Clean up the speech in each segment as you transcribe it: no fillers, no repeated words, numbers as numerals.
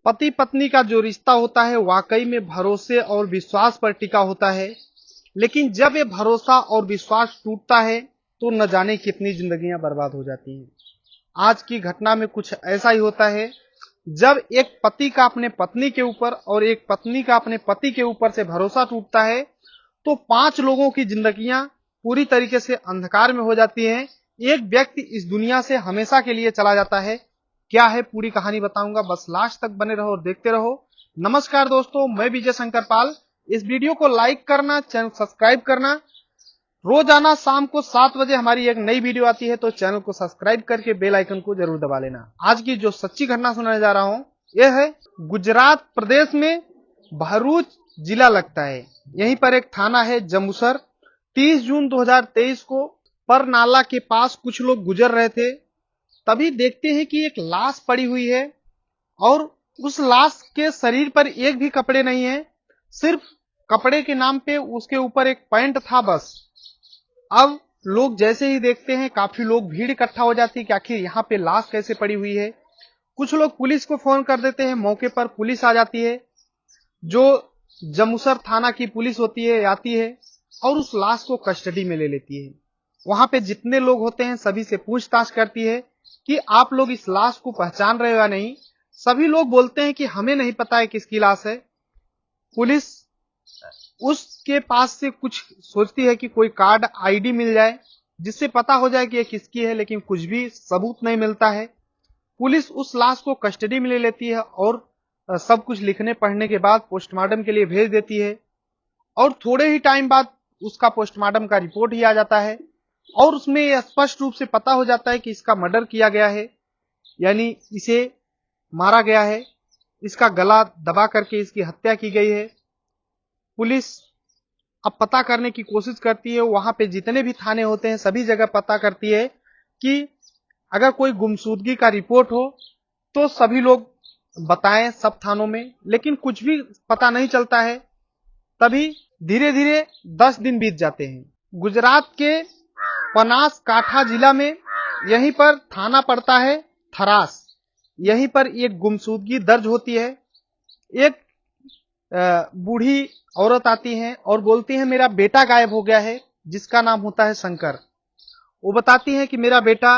पति पत्नी का जो रिश्ता होता है वाकई में भरोसे और विश्वास पर टिका होता है, लेकिन जब ये भरोसा और विश्वास टूटता है तो न जाने कितनी जिंदगियां बर्बाद हो जाती हैं। आज की घटना में कुछ ऐसा ही होता है। जब एक पति का अपने पत्नी के ऊपर और एक पत्नी का अपने पति के ऊपर से भरोसा टूटता है तो 5 लोगों की जिंदगियां पूरी तरीके से अंधकार में हो जाती हैं। एक व्यक्ति इस दुनिया से हमेशा के लिए चला जाता है। क्या है पूरी कहानी बताऊंगा, बस लास्ट तक बने रहो और देखते रहो। नमस्कार दोस्तों, मैं विजय शंकर पाल। इस वीडियो को लाइक करना, चैनल सब्सक्राइब करना। रोजाना शाम को 7 बजे हमारी एक नई वीडियो आती है, तो चैनल को सब्सक्राइब करके बेल आइकन को जरूर दबा लेना। आज की जो सच्ची घटना सुनाने जा रहा हूं यह है गुजरात प्रदेश में भरूच जिला लगता है। यहीं पर एक थाना है जमुसर। 30 जून 2023 को पर नाला के पास कुछ लोग गुजर रहे थे, तभी देखते हैं कि एक लाश पड़ी हुई है और उस लाश के शरीर पर एक भी कपड़े नहीं है, सिर्फ कपड़े के नाम पे उसके ऊपर एक पैंट था बस। अब लोग जैसे ही देखते हैं काफी लोग भीड़ इकट्ठा हो जाती है कि आखिर यहाँ पे लाश कैसे पड़ी हुई है। कुछ लोग पुलिस को फोन कर देते हैं, मौके पर पुलिस आ जाती है। जो जमुसर थाना की पुलिस होती है आती है और उस लाश को कस्टडी में ले लेती है। वहां पे जितने लोग होते हैं सभी से पूछताछ करती है कि आप लोग इस लाश को पहचान रहे हो या नहीं। सभी लोग बोलते हैं कि हमें नहीं पता है किसकी लाश है। पुलिस उसके पास से कुछ सोचती है कि कोई कार्ड आईडी मिल जाए जिससे पता हो जाए कि ये किसकी है, लेकिन कुछ भी सबूत नहीं मिलता है। पुलिस उस लाश को कस्टडी में ले लेती है और सब कुछ लिखने पढ़ने के बाद पोस्टमार्टम के लिए भेज देती है। और थोड़े ही टाइम बाद उसका पोस्टमार्टम का रिपोर्ट ही आ जाता है और उसमें यह स्पष्ट रूप से पता हो जाता है कि इसका मर्डर किया गया है, यानी इसे मारा गया है। इसका गला दबा करके इसकी हत्या की गई है। पुलिस अब पता करने की कोशिश करती है, वहां पे जितने भी थाने होते हैं सभी जगह पता करती है कि अगर कोई गुमशुदगी का रिपोर्ट हो तो सभी लोग बताएं सब थानों में, लेकिन कुछ भी पता नहीं चलता है। तभी धीरे धीरे 10 दिन बीत जाते हैं। गुजरात के बनासकांठा जिला में यहीं पर थाना पड़ता है थरास। यहीं पर एक गुमशुदगी दर्ज होती है। एक बूढ़ी औरत आती है और बोलती है मेरा बेटा गायब हो गया है, जिसका नाम होता है शंकर। वो बताती है कि मेरा बेटा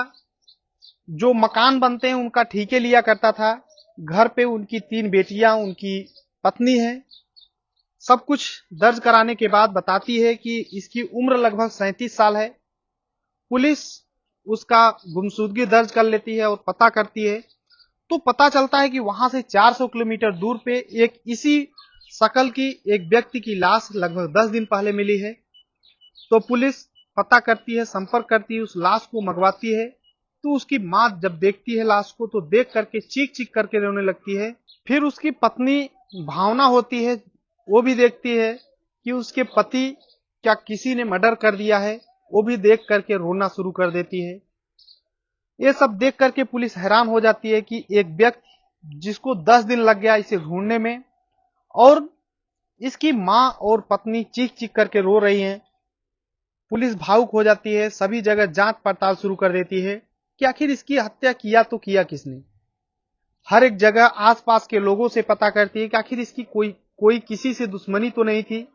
जो मकान बनते हैं उनका ठेके लिया करता था, घर पे उनकी 3 बेटियां, उनकी पत्नी है। सब कुछ दर्ज कराने के बाद बताती है कि इसकी उम्र लगभग 37 साल है। पुलिस उसका गुमशुदगी दर्ज कर लेती है और पता करती है, तो पता चलता है कि वहां से 400 किलोमीटर दूर पे एक इसी शकल की एक व्यक्ति की लाश लगभग 10 दिन पहले मिली है। तो पुलिस पता करती है, संपर्क करती है, उस लाश को मंगवाती है। तो उसकी मां जब देखती है लाश को तो देख करके चीख चीख करके रोने लगती है। फिर उसकी पत्नी भावना होती है, वो भी देखती है कि उसके पति क्या किसी ने मर्डर कर दिया है, वो भी देख करके रोना शुरू कर देती है। ये सब देख करके पुलिस हैरान हो जाती है कि एक व्यक्ति जिसको 10 दिन लग गया इसे ढूंढने में, और इसकी मां और पत्नी चीख चीख करके रो रही हैं। पुलिस भावुक हो जाती है, सभी जगह जांच पड़ताल शुरू कर देती है कि आखिर इसकी हत्या किया तो किया किसने। हर एक जगह आसपास के लोगों से पता करती है कि आखिर इसकी कोई किसी से दुश्मनी तो नहीं थी।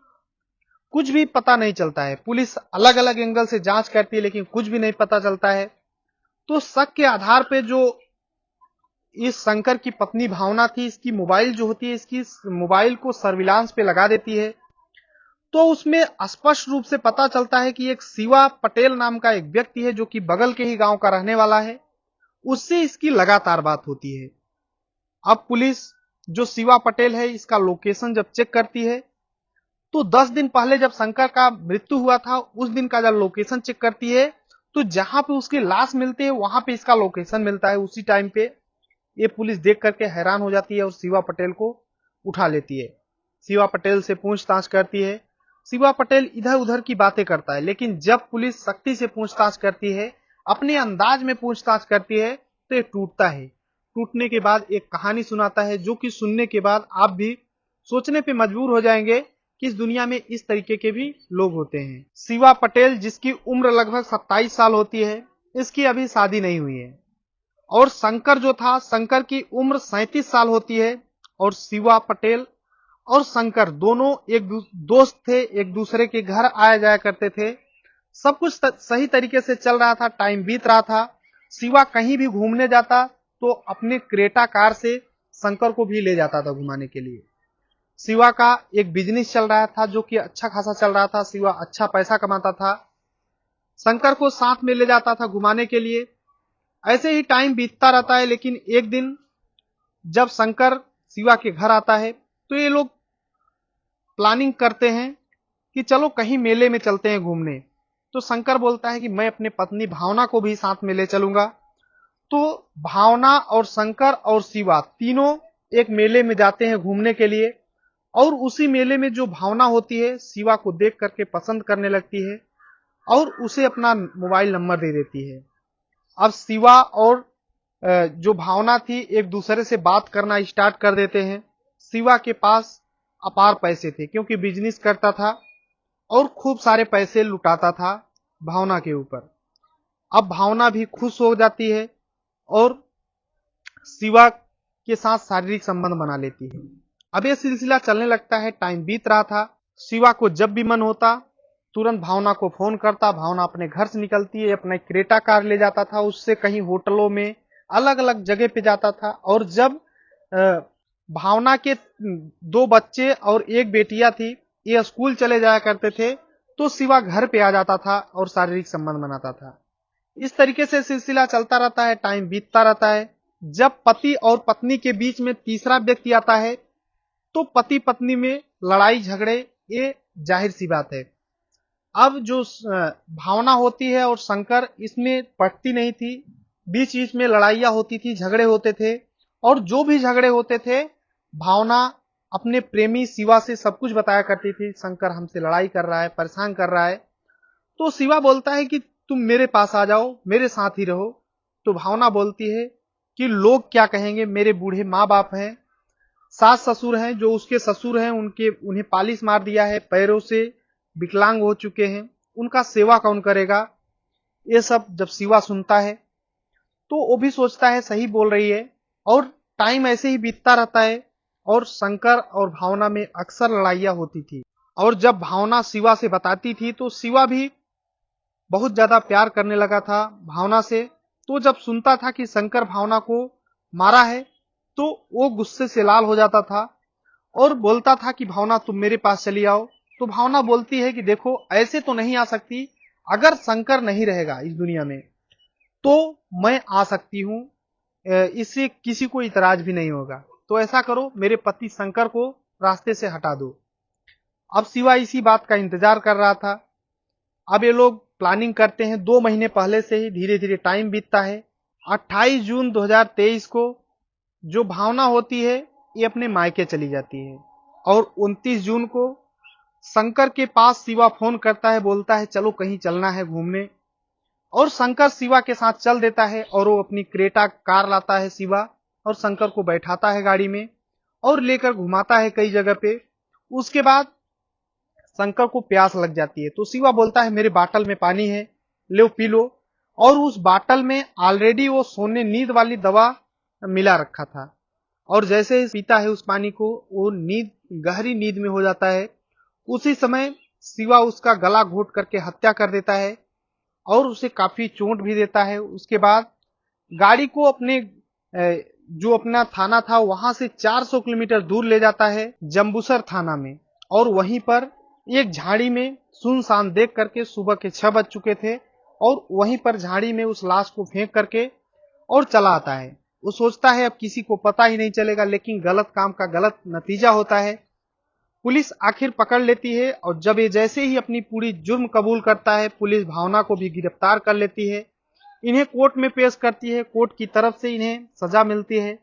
कुछ भी पता नहीं चलता है। पुलिस अलग अलग एंगल से जांच करती है, लेकिन कुछ भी नहीं पता चलता है। तो शक के आधार पे जो इस शंकर की पत्नी भावना थी, इसकी मोबाइल जो होती है, इसकी मोबाइल को सर्विलांस पे लगा देती है। तो उसमें स्पष्ट रूप से पता चलता है कि एक शिवा पटेल नाम का एक व्यक्ति है जो कि बगल के ही गांव का रहने वाला है। उससे इसकी लगातार बात होती है। अब पुलिस जो शिवा पटेल है इसका लोकेशन जब चेक करती है तो 10 दिन पहले जब शंकर का मृत्यु हुआ था उस दिन का जब लोकेशन चेक करती है तो जहां पे उसकी लाश मिलती है वहां पे इसका लोकेशन मिलता है उसी टाइम पे। ये पुलिस देख करके हैरान हो जाती है और शिवा पटेल को उठा लेती है। शिवा पटेल से पूछताछ करती है। शिवा पटेल इधर उधर की बातें करता है, लेकिन जब पुलिस सख्ती से पूछताछ करती है, अपने अंदाज में पूछताछ करती है, तो ये टूटता है। टूटने के बाद एक कहानी सुनाता है जो कि सुनने के बाद आप भी सोचने पे मजबूर हो जाएंगे कि इस दुनिया में इस तरीके के भी लोग होते हैं। शिवा पटेल जिसकी उम्र लगभग 27 साल होती है, इसकी अभी शादी नहीं हुई है। और शंकर जो था, शंकर की उम्र 37 साल होती है और शिवा पटेल और शंकर दोनों एक दोस्त थे, एक दूसरे के घर आया जाया करते थे। सब कुछ सही तरीके से चल रहा था, टाइम बीत रहा था। शिवा कहीं भी घूमने जाता तो अपने क्रेटा कार से शंकर को भी ले जाता था घुमाने के लिए। शिवा का एक बिजनेस चल रहा था जो कि अच्छा खासा चल रहा था, शिवा अच्छा पैसा कमाता था, शंकर को साथ में ले जाता था घुमाने के लिए। ऐसे ही टाइम बीतता रहता है, लेकिन एक दिन जब शंकर शिवा के घर आता है तो ये लोग प्लानिंग करते हैं कि चलो कहीं मेले में चलते हैं घूमने। तो शंकर बोलता है कि मैं अपनी पत्नी भावना को भी साथ में ले चलूंगा। तो भावना और शंकर और शिवा तीनों एक मेले में जाते हैं घूमने के लिए, और उसी मेले में जो भावना होती है शिवा को देख करके पसंद करने लगती है और उसे अपना मोबाइल नंबर दे देती है। अब शिवा और जो भावना थी एक दूसरे से बात करना स्टार्ट कर देते हैं। शिवा के पास अपार पैसे थे क्योंकि बिजनेस करता था और खूब सारे पैसे लुटाता था भावना के ऊपर। अब भावना भी खुश हो जाती है और शिवा के साथ शारीरिक संबंध बना लेती है। अब यह सिलसिला चलने लगता है, टाइम बीत रहा था। शिवा को जब भी मन होता तुरंत भावना को फोन करता, भावना अपने घर से निकलती है, अपना क्रेटा कार ले जाता था, उससे कहीं होटलों में अलग अलग जगह पे जाता था। और जब भावना के 2 बच्चे और 1 बेटिया थी, ये स्कूल चले जाया करते थे, तो शिवा घर पे आ जाता था और शारीरिक संबंध बनाता था। इस तरीके से सिलसिला चलता रहता है, टाइम बीतता रहता है। जब पति और पत्नी के बीच में तीसरा व्यक्ति आता है तो पति पत्नी में लड़ाई झगड़े ये जाहिर सी बात है। अब जो भावना होती है और शंकर इसमें पटती नहीं थी, बीच बीच में लड़ाइयां होती थी, झगड़े होते थे, और जो भी झगड़े होते थे भावना अपने प्रेमी शिवा से सब कुछ बताया करती थी, शंकर हमसे लड़ाई कर रहा है, परेशान कर रहा है। तो शिवा बोलता है कि तुम मेरे पास आ जाओ, मेरे साथ ही रहो। तो भावना बोलती है कि लोग क्या कहेंगे, मेरे बूढ़े माँ बाप हैं, सास ससुर हैं, जो उसके ससुर हैं उन्हें पालिश मार दिया है, पैरों से विकलांग हो चुके हैं, उनका सेवा कौन करेगा। ये सब जब शिवा सुनता है तो वो भी सोचता है सही बोल रही है, और टाइम ऐसे ही बीतता रहता है। और शंकर और भावना में अक्सर लड़ाइयां होती थी, और जब भावना शिवा से बताती थी तो शिवा भी बहुत ज्यादा प्यार करने लगा था भावना से। तो जब सुनता था कि शंकर भावना को मारा है तो वो गुस्से से लाल हो जाता था और बोलता था कि भावना तुम मेरे पास चली आओ। तो भावना बोलती है कि देखो ऐसे तो नहीं आ सकती, अगर शंकर नहीं रहेगा इस दुनिया में तो मैं आ सकती हूं, इससे किसी को इतराज भी नहीं होगा। तो ऐसा करो, मेरे पति शंकर को रास्ते से हटा दो। अब शिवा इसी बात का इंतजार कर रहा था। अब ये लोग प्लानिंग करते हैं 2 महीने पहले से ही, धीरे धीरे टाइम बीतता है। 28 जून 2023 को जो भावना होती है ये अपने मायके चली जाती है, और 29 जून को शंकर के पास शिवा फोन करता है, बोलता है चलो कहीं चलना है घूमने। और शंकर शिवा के साथ चल देता है और वो अपनी क्रेटा कार लाता है शिवा, और शंकर को बैठाता है गाड़ी में और लेकर घुमाता है कई जगह पे। उसके बाद शंकर को प्यास लग जाती है तो शिवा बोलता है मेरे बाटल में पानी है, लो पी लो। और उस बाटल में ऑलरेडी वो सोने नींद वाली दवा मिला रखा था, और जैसे ही पीता है उस पानी को वो गहरी नींद में हो जाता है। उसी समय शिवा उसका गला घोट करके हत्या कर देता है और उसे काफी चोट भी देता है। उसके बाद गाड़ी को अपने जो अपना थाना था वहां से 400 किलोमीटर दूर ले जाता है, जंबूसर थाना में, और वहीं पर एक झाड़ी में सुनसान देख करके, सुबह के 6 बज चुके थे, और वहीं पर झाड़ी में उस लाश को फेंक करके और चला आता है। वो सोचता है अब किसी को पता ही नहीं चलेगा, लेकिन गलत काम का गलत नतीजा होता है। पुलिस आखिर पकड़ लेती है, और जब ये जैसे ही अपनी पूरी जुर्म कबूल करता है, पुलिस भावना को भी गिरफ्तार कर लेती है, इन्हें कोर्ट में पेश करती है, कोर्ट की तरफ से इन्हें सजा मिलती है।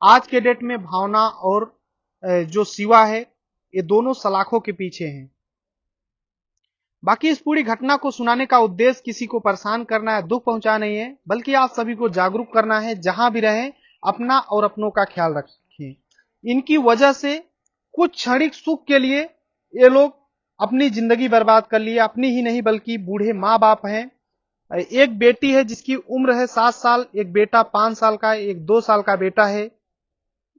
आज के डेट में भावना और जो शिवा है ये दोनों सलाखों के पीछे हैं। बाकी इस पूरी घटना को सुनाने का उद्देश्य किसी को परेशान करना है, दुख पहुंचाना नहीं है, बल्कि आप सभी को जागरूक करना है। जहां भी रहें अपना और अपनों का ख्याल रखें। इनकी वजह से कुछ क्षणिक सुख के लिए ये लोग अपनी जिंदगी बर्बाद कर लिए, अपनी ही नहीं बल्कि बूढ़े माँ बाप हैं। एक बेटी है जिसकी उम्र है 7 साल, एक बेटा 5 साल का, एक 2 साल का बेटा है।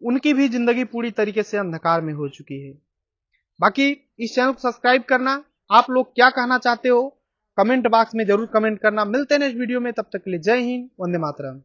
उनकी भी जिंदगी पूरी तरीके से अंधकार में हो चुकी है। बाकी इस चैनल को सब्सक्राइब करना। आप लोग क्या कहना चाहते हो कमेंट बॉक्स में जरूर कमेंट करना। मिलते हैं नेक्स्ट वीडियो में, तब तक के लिए जय हिंद, वंदे मातरम।